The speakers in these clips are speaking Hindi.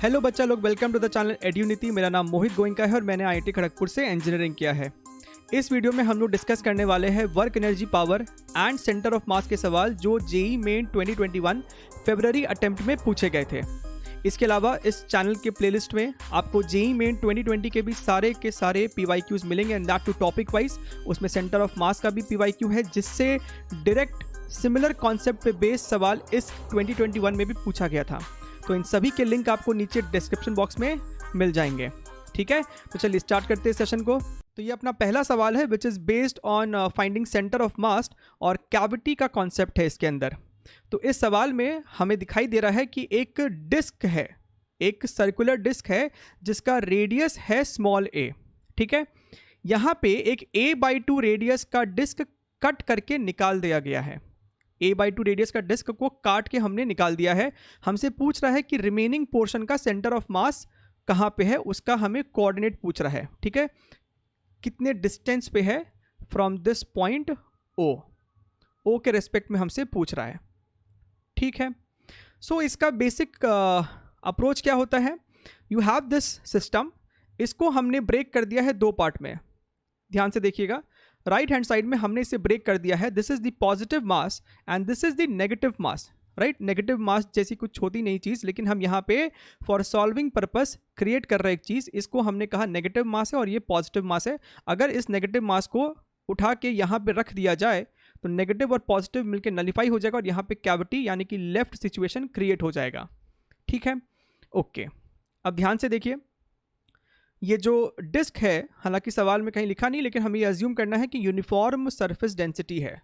हेलो बच्चा लोग, वेलकम टू द चैनल एड्यूनिटी। मेरा नाम मोहित गोइंका है और मैंने आईआईटी खड़गपुर से इंजीनियरिंग किया है। इस वीडियो में हम लोग डिस्कस करने वाले हैं work energy power and centre of मास के सवाल जो जेईई मेन 2021 फरवरी अटेम्प्ट में पूछे गए थे। इसके अलावा इस चैनल के प्लेलिस्ट में आपको जेईई मेन 2020 के भी सारे के सारे PYQs मिलेंगे and that too topic wise. उसमें सेंटर ऑफ मास का भी PYQ है जिससे डायरेक्ट सिमिलर कॉन्सेप्ट पे बेस्ड सवाल इस 2021 में भी पूछा गया था। तो इन सभी के लिंक आपको नीचे डिस्क्रिप्शन बॉक्स में मिल जाएंगे। ठीक है, तो चलिए स्टार्ट करते हैं सेशन को। तो ये अपना पहला सवाल है which is based on finding centre of मास और कैविटी का कॉन्सेप्ट है इसके अंदर। तो इस सवाल में हमें दिखाई दे रहा है कि एक डिस्क है, एक सर्कुलर डिस्क है जिसका रेडियस है स्मॉल a। ठीक है, यहाँ पे एक a/2 रेडियस का डिस्क कट करके निकाल दिया गया है। a/2 रेडियस का डिस्क को काट के हमने निकाल दिया है। हमसे पूछ रहा है कि रिमेनिंग पोर्शन का सेंटर ऑफ मास कहाँ पे है, उसका हमें कोऑर्डिनेट पूछ रहा है। ठीक है, कितने डिस्टेंस पे है फ्रॉम दिस पॉइंट ओ के रेस्पेक्ट में हमसे पूछ रहा है। ठीक है, सो इसका बेसिक अप्रोच क्या होता है, यू हैव दिस सिस्टम। इसको हमने ब्रेक कर दिया है दो पार्ट में। ध्यान से देखिएगा, राइट हैंड साइड में हमने इसे ब्रेक कर दिया है। This is the positive mass and this is the negative mass. Right, negative mass जैसी कुछ होती नहीं चीज़, लेकिन हम यहाँ पे फॉर सॉल्विंग पर्पस क्रिएट कर रहे एक चीज़, इसको हमने कहा नेगेटिव मास है और ये पॉजिटिव मास है। अगर इस नेगेटिव मास को उठा के यहाँ पे रख दिया जाए तो नेगेटिव और पॉजिटिव मिलकर नलीफाई हो जाएगा और यहाँ पे कैविटी यानी कि लेफ्ट सिचुएशन क्रिएट हो जाएगा। ठीक है, ओके। अब ध्यान से देखिए, ये जो डिस्क है, हालांकि सवाल में कहीं लिखा नहीं, लेकिन हमें ये अज्यूम करना है कि यूनिफॉर्म सरफेस डेंसिटी है।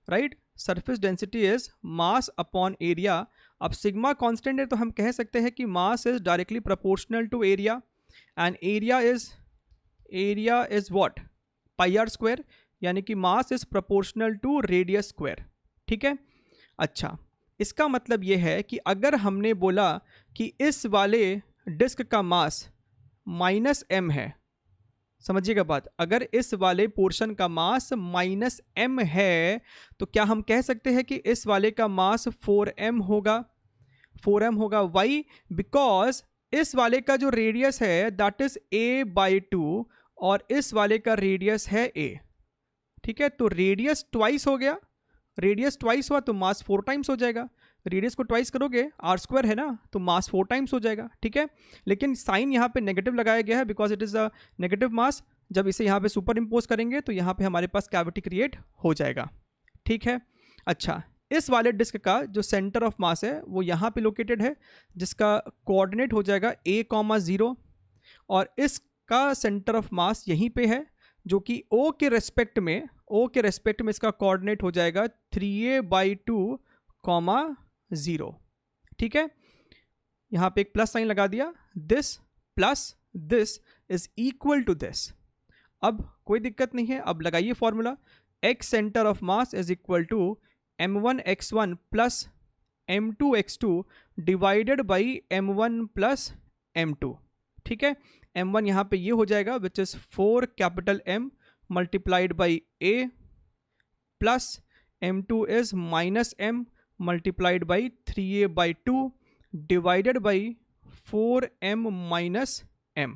Right, surface density is mass upon area. अब सिग्मा कांस्टेंट है तो हम कह सकते हैं कि mass is directly proportional to area and area is what, pi r square, यानी कि mass is proportional to radius square. ठीक है, अच्छा, इसका मतलब ये है कि अगर हमने बोला कि इस वाले डिस्क का मास -m है, समझिएगा बात, अगर इस वाले पोर्शन का मास -m है तो क्या हम कह सकते हैं कि इस वाले का मास 4m होगा। 4m होगा, वाई, बिकॉज इस वाले का जो रेडियस है दैट इज a/2 और इस वाले का रेडियस है a। ठीक है, तो रेडियस ट्वाइस हो गया, रेडियस ट्वाइस हुआ तो मास 4 टाइम्स हो जाएगा। रेडियस को ट्वाइस करोगे, r² है ना, तो मास 4 टाइम्स हो जाएगा। ठीक है, लेकिन साइन यहाँ पे नेगेटिव लगाया गया है because it is a negative mass. जब इसे यहाँ पे सुपर इम्पोज करेंगे तो यहाँ पे हमारे पास कैविटी क्रिएट हो जाएगा। ठीक है, अच्छा, इस वाले डिस्क का जो सेंटर ऑफ मास है वो यहाँ पे लोकेटेड है, जिसका कोऑर्डिनेट हो जाएगा a,0 और इसका सेंटर ऑफ मास यहीं पे है, जो कि O के रेस्पेक्ट में इसका कोऑर्डिनेट हो जाएगा 3a/2, 0। ठीक है, यहाँ पे एक प्लस साइन लगा दिया, this plus this is equal to this. अब कोई दिक्कत नहीं है, अब लगाइए formula, x centre of mass is equal to m1x1 plus m2x2 divided by m1 plus m2। ठीक है, m1 यहाँ पे ये हो जाएगा which is 4 capital M multiplied by a plus m2 is -m multiplied by 3a/2 divided by 4m minus m।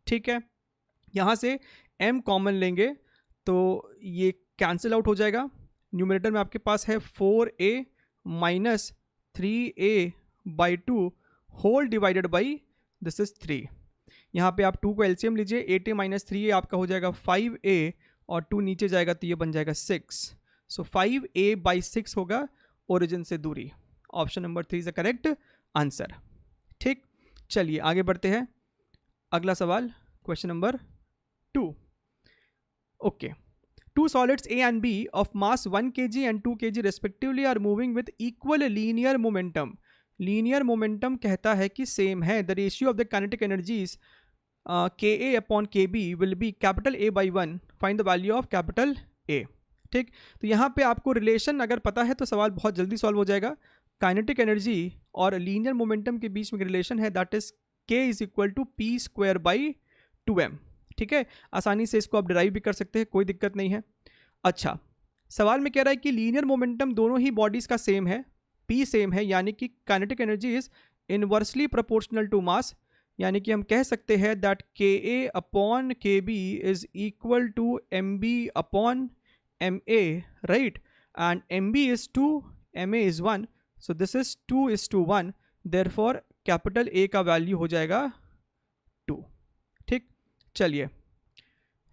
ठीक है, यहाँ से m कॉमन लेंगे तो ये कैंसिल आउट हो जाएगा। न्यूमरेटर में आपके पास है 4a minus 3a/2 whole divided by this is 3। यहाँ पे आप 2 को एलसीएम लीजिए, 8a माइनस 3a आपका हो जाएगा 5a और 2 नीचे जाएगा तो ये बन जाएगा 6। सो 5a/6 होगा ओरिजिन से दूरी। Option number 3 is the correct answer. ठीक, चलिए आगे बढ़ते हैं। अगला सवाल, question number 2। Okay, 2 solids A and B of mass 1 kg and 2 kg respectively are moving with equal linear momentum. Linear momentum कहता है कि सेम है। The ratio of the kinetic energies Ka upon Kb will be capital A/1. Find the value of capital A. ठीक, तो यहाँ पे आपको रिलेशन अगर पता है तो सवाल बहुत जल्दी सॉल्व हो जाएगा। काइनेटिक एनर्जी और लीनियर मोमेंटम के बीच में रिलेशन है that is k is equal to p²/2m। ठीक है, आसानी से इसको आप डिराइव भी कर सकते हैं, कोई दिक्कत नहीं है। अच्छा, सवाल में कह रहा है कि लीनियर मोमेंटम दोनों ही बॉडीज़ का सेम है, p सेम है, यानी कि kinetic energy is inversely proportional to mass. यानी कि हम कह सकते हैं that KA upon KB is equal to MB upon MA, right, and MB is 2, MA is 1, so this is 2:1, therefore capital A का वैल्यू हो जाएगा 2। ठीक, चलिए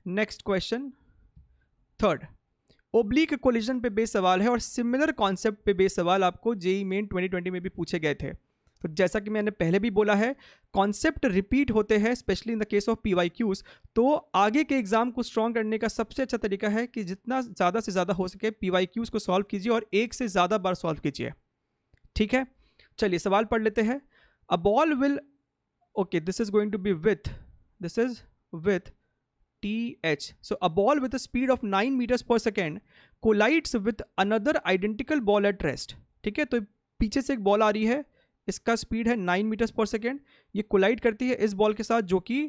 next question, third. Oblique collision पे बेस सवाल है और सिमिलर कॉन्सेप्ट पे बेस सवाल आपको जेईई मेन 2020 में भी पूछे गए थे। तो जैसा कि मैंने पहले भी बोला है, कॉन्सेप्ट रिपीट होते हैं specially in the case of PYQs। तो आगे के एग्जाम को स्ट्रॉन्ग करने का सबसे अच्छा तरीका है कि जितना ज़्यादा से ज़्यादा हो सके PYQs को सॉल्व कीजिए और एक से ज़्यादा बार सॉल्व कीजिए। ठीक है, चलिए सवाल पढ़ लेते हैं। A ball will, okay this is going to be with, this is with TH. So a ball with a speed of 9 meters per second collides with another identical ball at rest. ठीक है, तो पीछे से एक बॉल आ रही है, इसका स्पीड है 9 मीटर्स पर सेकेंड, ये कोलाइड करती है इस बॉल के साथ जो कि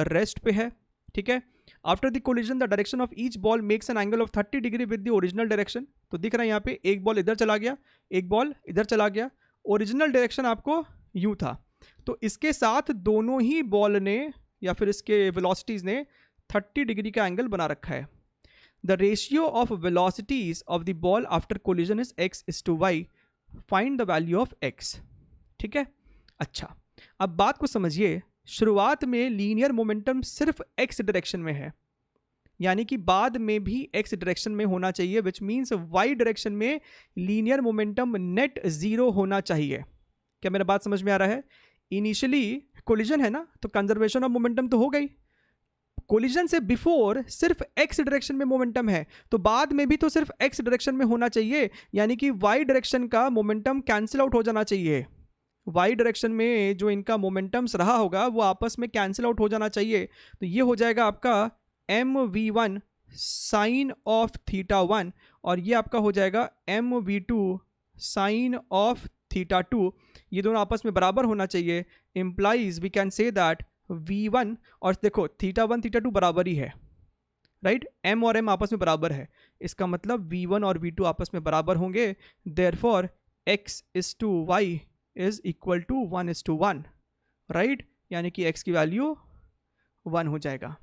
रेस्ट पे है। ठीक है, after the collision the direction of each ball makes an angle of 30 degree with the original direction. तो दिख रहा है यहाँ पे एक बॉल इधर चला गया, एक बॉल इधर चला गया, ओरिजिनल डायरेक्शन आपको यूँ था। तो इसके साथ दोनों ही बॉल ने या फिर इसके वेलोसिटीज़ ने 30 डिग्री का एंगल बना रखा है। The ratio of velocities of the ball after collision is x:y, find the value of x। ठीक है, अच्छा अब बात को समझिए। शुरुआत में लीनियर मोमेंटम सिर्फ x डायरेक्शन में है, यानी कि बाद में भी x डायरेक्शन में होना चाहिए, विच मीन्स y डायरेक्शन में लीनियर मोमेंटम नेट 0 होना चाहिए। क्या मेरा बात समझ में आ रहा है? इनिशियली कोलिजन है ना, तो कंजर्वेशन ऑफ मोमेंटम तो हो गई। कोलिजन से बिफोर सिर्फ x डायरेक्शन में मोमेंटम है, तो बाद में भी तो सिर्फ x डायरेक्शन में होना चाहिए, यानी कि y डायरेक्शन का मोमेंटम कैंसिल आउट हो जाना चाहिए। y डायरेक्शन में जो इनका मोमेंटम्स रहा होगा वो आपस में कैंसिल आउट हो जाना चाहिए। तो ये हो जाएगा आपका mv1 साइन ऑफ θ1 और ये आपका हो जाएगा mv2 साइन ऑफ θ2। ये दोनों आपस में बराबर होना चाहिए। Implies we can say that V1 और देखो θ1 θ2 बराबर ही है, राइट, m और m आपस में बराबर है, इसका मतलब V1 और V2 आपस में बराबर होंगे। Therefore x:y is equal to 1:1, right, यानी कि x की वैल्यू 1 हो जाएगा।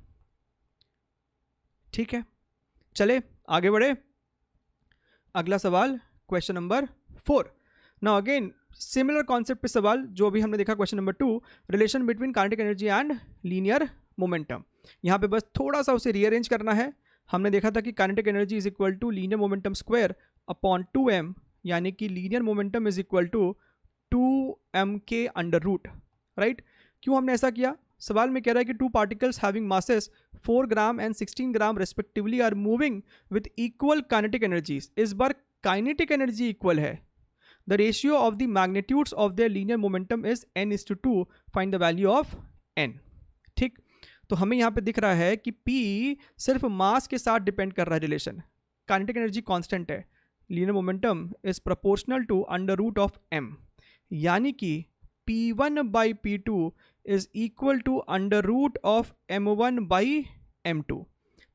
ठीक है, चले आगे बढ़े। अगला सवाल question number 4। Now again similar concept पे सवाल जो भी हमने देखा question number 2, relation between kinetic energy and linear momentum. यहाँ पे बस थोड़ा सा उसे रीअरेंज करना है। हमने देखा था कि kinetic energy is equal to linear momentum square upon 2m, यानी कि linear momentum is equal to 2m के अंडर रूट, राइट। क्यों हमने ऐसा किया? सवाल में कह रहा है कि two particles having masses 4 gram and 16 gram respectively are moving with equal kinetic energies. इस बार काइनेटिक एनर्जी इक्वल है। The ratio of the magnitudes of their linear momentum is n:2. Find the value of n. ठीक, तो हमें यहाँ पे दिख रहा है कि P सिर्फ मास के साथ डिपेंड कर रहा है रिलेशन, काइनेटिक एनर्जी कांस्टेंट है, linear momentum is proportional to under root of m, यानी कि P1 by P2 is equal to under root of m1 by m2।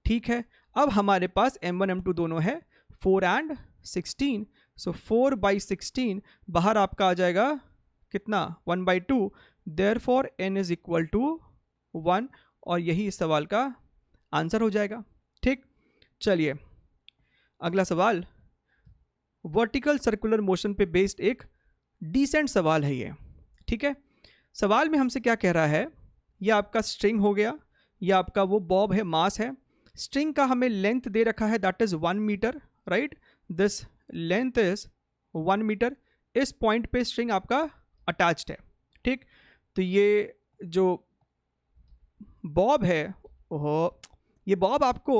ठीक है, अब हमारे पास m1 m2 दोनों है, 4 एंड 16, सो 4/16 बाहर आपका आ जाएगा कितना, 1/2, therefore n is equal to 1 और यही इस सवाल का आंसर हो जाएगा। ठीक, चलिए अगला सवाल, वर्टिकल सर्कुलर मोशन पे बेस्ड एक डिसेंट सवाल है ये। ठीक है, सवाल में हमसे क्या कह रहा है, ये आपका स्ट्रिंग हो गया, ये आपका वो बॉब है, मास है। स्ट्रिंग का हमें लेंथ दे रखा है that is 1 metre, right, this length is 1 metre. इस पॉइंट पे स्ट्रिंग आपका अटैच्ड है। ठीक, तो ये जो बॉब है वो, ये बॉब आपको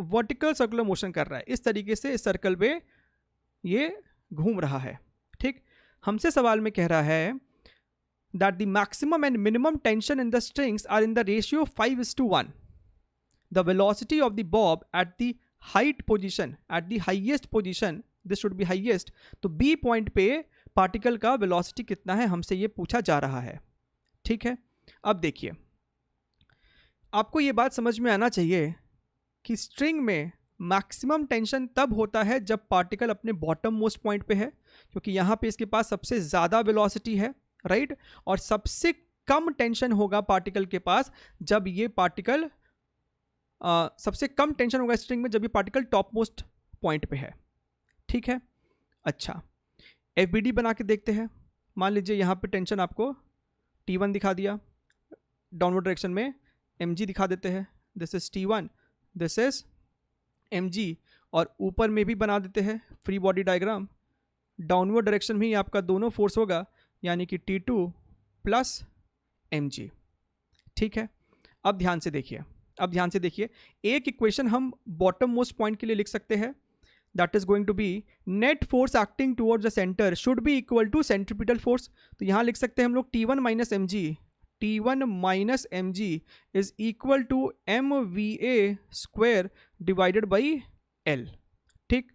वर्टिकल सर्कुलर मोशन कर रहा है, इस तरीके से इस सर्कल पे ये घूम रहा है। ठीक, हमसे सवाल में कह रहा है that the maximum and minimum tension in the strings are in the ratio 5:1। The velocity of the bob at the height position, at the highest position, this should be highest, तो बी पॉइंट पे पार्टिकल का वेलोसिटी कितना है हमसे ये पूछा जा रहा है। ठीक है, अब देखिए आपको ये बात समझ में आना चाहिए कि स्ट्रिंग में मैक्सिमम टेंशन तब होता है जब पार्टिकल अपने बॉटम मोस्ट पॉइंट पे है, क्योंकि यहाँ पे इसके पास सबसे ज़्यादा वेलोसिटी है, राइट, और सबसे कम टेंशन होगा पार्टिकल के पास जब ये पार्टिकल सबसे कम टेंशन होगा स्ट्रिंग में जब ये पार्टिकल टॉप मोस्ट पॉइंट पे है। ठीक है, अच्छा FBD बना के देखते हैं। मान लीजिए यहाँ पे टेंशन आपको T1 दिखा दिया, डाउनवर्ड डायरेक्शन में mg दिखा देते हैं, this is T1, this is mg, और ऊपर में भी बना देते हैं free body diagram. Downward direction में ही आपका दोनों फोर्स होगा, यानी कि T2 प्लस mg। ठीक है, अब ध्यान से देखिए, एक इक्वेशन हम बॉटम मोस्ट पॉइंट के लिए लिख सकते हैं, that is going to be net force acting towards the centre should be equal to centripetal force. तो यहाँ लिख सकते हैं हम लोग T1 minus mg is equal to mva square divided by l। ठीक,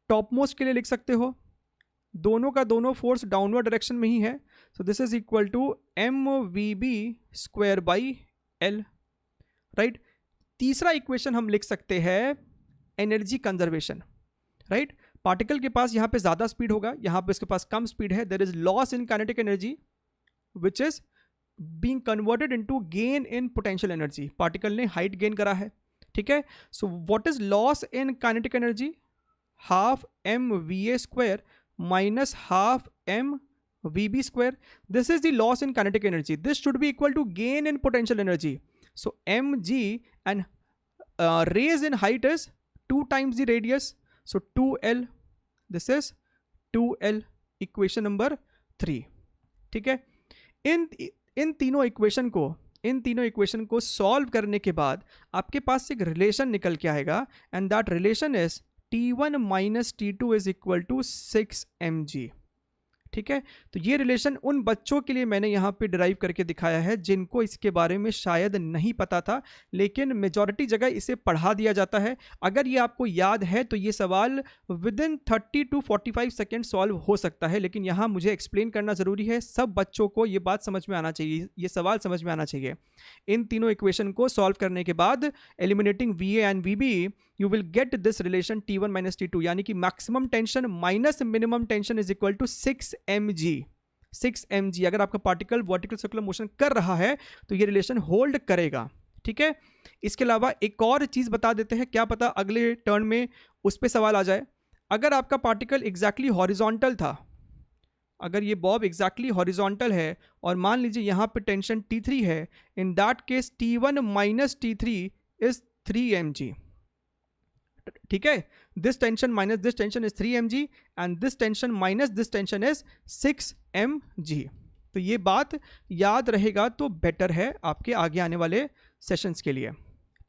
टॉप मोस्ट के लिए लिख सकते हो, दोनों का दोनों फोर्स डाउनवर्ड डायरेक्शन में ही है, so this is equal to mvb square by l, right. तीसरा इक्वेशन हम लिख सकते हैं एनर्जी कंजर्वेशन, राइट। पार्टिकल के पास यहाँ पे ज़्यादा स्पीड होगा, यहाँ पे इसके पास कम स्पीड है, there is loss in kinetic energy which is being converted into gain in potential energy. Particle ने हाइट गेन करा है, ठीक है। So what is loss in kinetic energy? Half mva square minus half mvb square, this is the loss in kinetic energy, this should be equal to gain in potential energy. So mg and raise in height is 2 times the radius, so 2l, this is 2l, equation number 3। ठीक है, इन तीनों इक्वेशन को सॉल्व करने के बाद आपके पास एक रिलेशन निकल के आएगा, and that relation is T1 minus T2 is equal to 6 mg। ठीक है, तो ये रिलेशन उन बच्चों के लिए मैंने यहाँ पे डिराइव करके दिखाया है जिनको इसके बारे में शायद नहीं पता था, लेकिन मेजॉरिटी जगह इसे पढ़ा दिया जाता है। अगर ये आपको याद है तो ये सवाल with in 30 to 45 second solve हो सकता है, लेकिन यहाँ मुझे एक्सप्लेन करना ज़रूरी है, सब बच्चों को ये बात समझ में आना चाहिए, ये सवाल समझ में आना चाहिए। इन तीनों इक्वेशन को सॉल्व करने के बाद eliminating VA and VB you will get this relation T1 minus T2, यानी कि maximum tension minus minimum tension is equal to 6 mg। 6 mg अगर आपका पार्टिकल वर्टिकल सर्कुलर मोशन कर रहा है तो ये रिलेशन होल्ड करेगा। ठीक है, इसके अलावा एक और चीज़ बता देते हैं, क्या पता अगले टर्न में उस पर सवाल आ जाए। अगर आपका पार्टिकल एग्जैक्टली हॉरिजॉन्टल था, अगर ये बॉब एग्जैक्टली हॉरिजॉन्टल है और मान लीजिए यहाँ पे टेंशन T3 है, in that case T1 minus T3 is 3 mg। ठीक है, this tension minus this tension is 3 mg and this tension minus this tension is 6 mg। तो ये बात याद रहेगा तो बेटर है आपके आगे आने वाले सेशंस के लिए।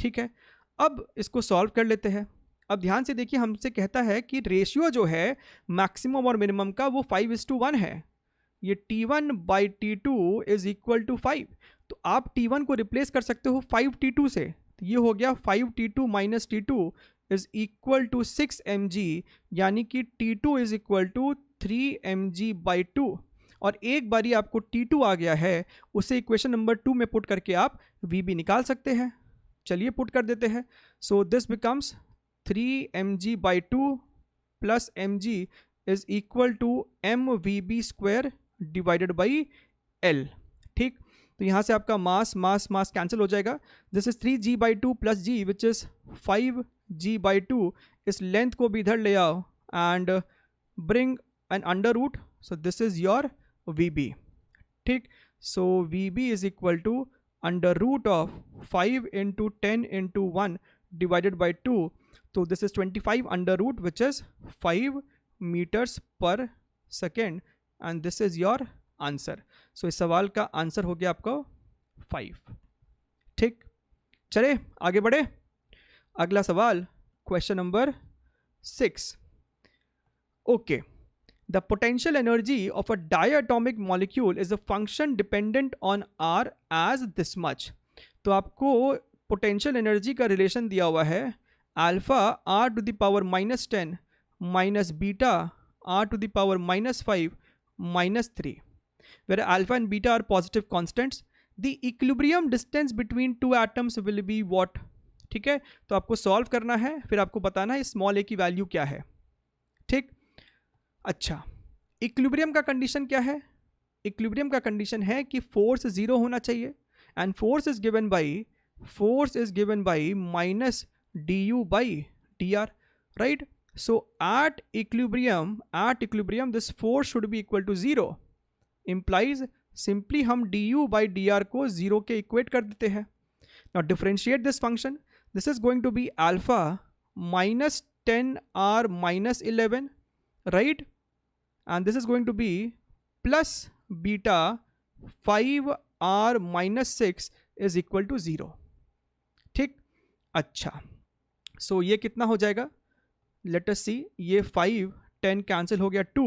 ठीक है, अब इसको सॉल्व कर लेते हैं। अब ध्यान से देखिए, हमसे कहता है कि रेशियो जो है मैक्सिमम और मिनिमम का वो 5:1 है। ये T1 by T2 is equal to 5, तो आप T1 को रिप्लेस कर सकते हो 5T2 से, तो ये हो गया 5T2 minus T2 is equal to 6 mg, यानी कि T2 is equal to 3 mg by 2। और एक बारी आपको T2 आ गया है, उसे इक्वेशन नंबर 2 में पुट करके आप VB निकाल सकते हैं। चलिए पुट कर देते हैं। So this becomes 3 mg by 2 plus mg is equal to mvb square divided by l। ठीक, तो यहाँ से आपका मास मास मास कैंसिल हो जाएगा। This is 3g by 2 plus g which is 5g by 2। इस लेंथ को भी इधर ले आओ and bring an under root, so this is your VB। ठीक, so VB is equal to under root of 5 into 10 into 1 divided by 2, तो this is 25 under root which is 5 metres per second, and this is your answer. So इस सवाल का आंसर हो गया आपको 5। ठीक, चले आगे बढ़े। अगला सवाल, question number 6। Okay, the potential energy of a diatomic molecule is a function dependent on R as this much. तो आपको पोटेंशियल एनर्जी का रिलेशन दिया हुआ है, alpha R to the power -10 minus beta R to the power -5 -3, where alpha and beta are positive constants. The equilibrium distance between two atoms will be what? ठीक है, तो आपको सॉल्व करना है, फिर आपको बताना है स्मॉल a की वैल्यू क्या है। ठीक, अच्छा, इक्विलिब्रियम का कंडीशन क्या है? इक्विलिब्रियम का कंडीशन है कि फोर्स 0 होना चाहिए and force is given by minus du by dr, right. So at equilibrium this force should be equal to 0, implies simply हम du by dr को 0 के इक्वेट कर देते हैं. Now differentiate this function. This is going to be alpha minus 10r minus 11, right? And this is going to be plus beta 5r minus 6 is equal to 0. ठीक. अच्छा, so ये कितना हो जाएगा? Let us see. ये 5 10 कैंसिल हो गया 2,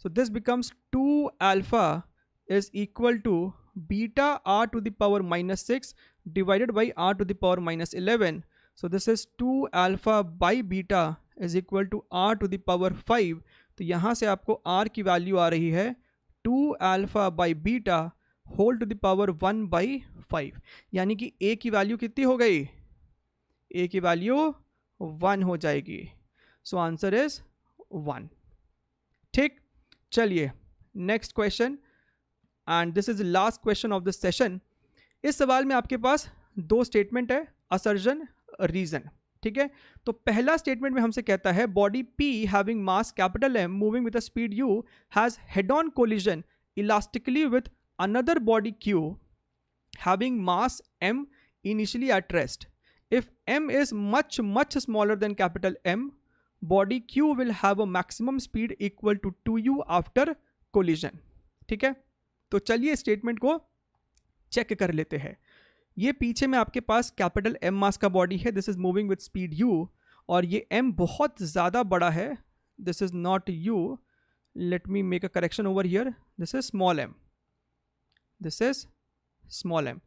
so this becomes 2 alpha is equal to beta r to the power minus 6 divided by r to the power minus 11. So this is 2 alpha by beta is equal to r to the power 5. तो यहाँ से आपको r की वैल्यू आ रही है 2 alpha by beta whole to the power 1 by 5. यानी कि a की वैल्यू कितनी हो गई? a की वैल्यू 1 हो जाएगी. So answer is 1. ठीक, चलिए next question, and this is last question of this session. इस सवाल में आपके पास 2 स्टेटमेंट है, असर्जन, रीजन. ठीक है, तो पहला स्टेटमेंट में हमसे कहता है body P having mass capital M moving with a speed U has head on collision elastically with another body Q having mass M initially at rest. If M is much smaller than capital M, body Q will have a maximum speed equal to 2u after collision. ठीक है, तो चलिए स्टेटमेंट को चेक कर लेते हैं. ये पीछे में आपके पास कैपिटल M मास का बॉडी है, this is moving with speed u, और ये M बहुत ज़्यादा बड़ा है, this is not u, let me make a correction over here, this is small m, this is small m.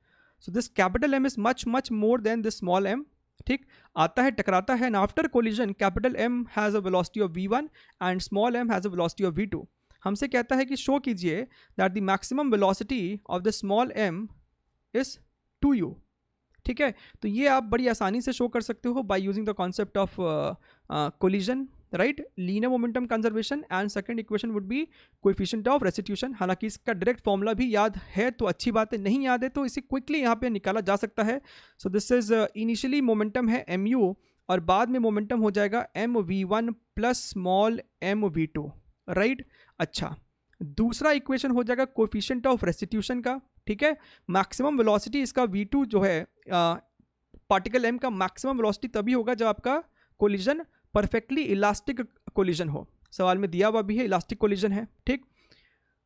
So this capital M is much more than this small m. ठीक, आता है, टकराता है, and after collision capital M has a velocity of v1 and small m has a velocity of v2. हमसे कहता है कि शो कीजिए that the maximum velocity of the small m is 2u. ठीक है, तो ये आप बड़ी आसानी से शो कर सकते हो by using the concept of collision, right, linear momentum conservation, and second equation would be coefficient of restitution. हालांकि इसका डायरेक्ट फॉर्मूला भी याद है तो अच्छी बात है, नहीं याद है तो इसे क्विकली यहाँ पे निकाला जा सकता है. So this is initially momentum है mu, और बाद में मोमेंटम हो जाएगा mv1 plus small mv2, right. अच्छा, दूसरा इक्वेशन हो जाएगा कोएफिशिएंट ऑफ रेस्टिट्यूशन का. ठीक है, मैक्सिमम वेलोसिटी इसका v2 जो है पार्टिकल m का मैक्सिमम वेलोसिटी तभी होगा जब आपका कोलिजन परफेक्टली इलास्टिक कोलिजन हो. सवाल में दिया हुआ भी है इलास्टिक कोलिजन है. ठीक,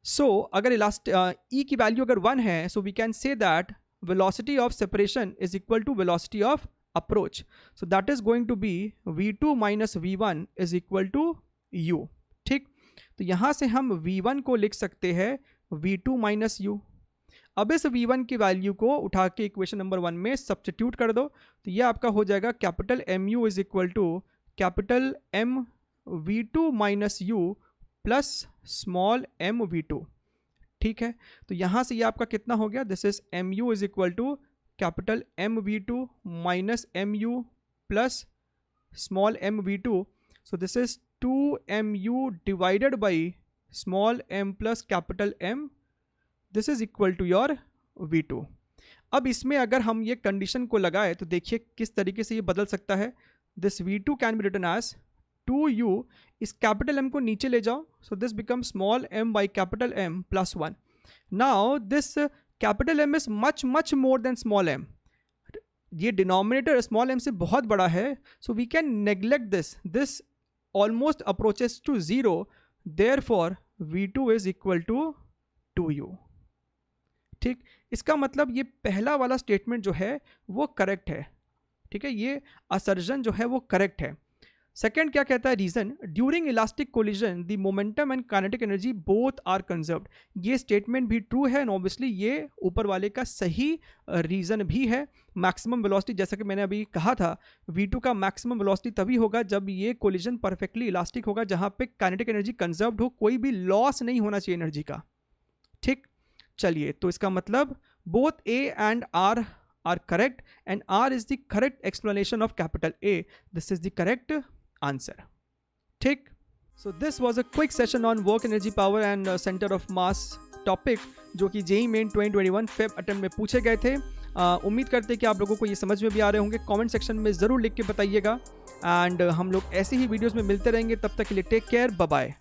सो अगर ई की वैल्यू अगर 1 है, so we can say that velocity of separation is equal to velocity of approach. So that is going to be v2 minus v1 is equal to u. ठीक, तो यहाँ से हम v1 को लिख सकते हैं v2 माइनस u. अब इस v1 की वैल्यू को उठा के इक्वेशन नंबर 1 में सब्स्टिट्यूट कर दो, तो ये आपका हो जाएगा capital mu is equal to capital M v2 minus u plus small m v2. ठीक है, तो यहाँ से ये आपका कितना हो गया, this is mu is equal to capital M v2 minus mu plus small m v2. So this is 2mu divided by small m plus capital M, this is equal to your v2. अब इसमें अगर हम ये कंडीशन को लगाए तो देखिए किस तरीके से ये बदल सकता है. This v2 can be written as 2u, इस कैपिटल M को नीचे ले जाओ, so this becomes small m by capital M plus 1. Now this capital M is much more than small m. ये डिनोमिनेटर स्मॉल m से बहुत बड़ा है, so we can neglect this. This almost approaches to 0, therefore v2 is equal to 2u. ठीक, इसका मतलब ये पहला वाला स्टेटमेंट जो है वो करेक्ट है. ठीक है, ये असर्जन जो है वो करेक्ट है. सेकंड क्या कहता है reason, during elastic collision the momentum and kinetic energy both are conserved. ये स्टेटमेंट भी ट्रू है, एंड ऑब्वियसली ये ऊपर वाले का सही रीजन भी है. मैक्सिमम वेलोसिटी, जैसा कि मैंने अभी कहा था, v2 का मैक्सिमम वेलोसिटी तभी होगा जब ये कोलिजन परफेक्टली इलास्टिक होगा, जहाँ पे काइनेटिक एनर्जी कंजर्व्ड हो, कोई भी लॉस नहीं होना चाहिए एनर्जी का. ठीक, चलिए, तो इसका मतलब both A and R are correct, and R is the correct explanation of capital A. This is the correct answer. ठीक, so this was a quick session on work, energy, power and center of mass topic जो कि जेई मेन 2021 फेब अटेम्प्ट में पूछे गए थे। उम्मीद करते हैं कि आप लोगों को ये समझ में भी आ रहे होंगे। कमेंट सेक्शन में ज़रूर लिख के बताइएगा एंड हम लोग ऐसे ही वीडियोस में मिलते रहेंगे। तब तक के लिए टेक केयर, बाय बाय।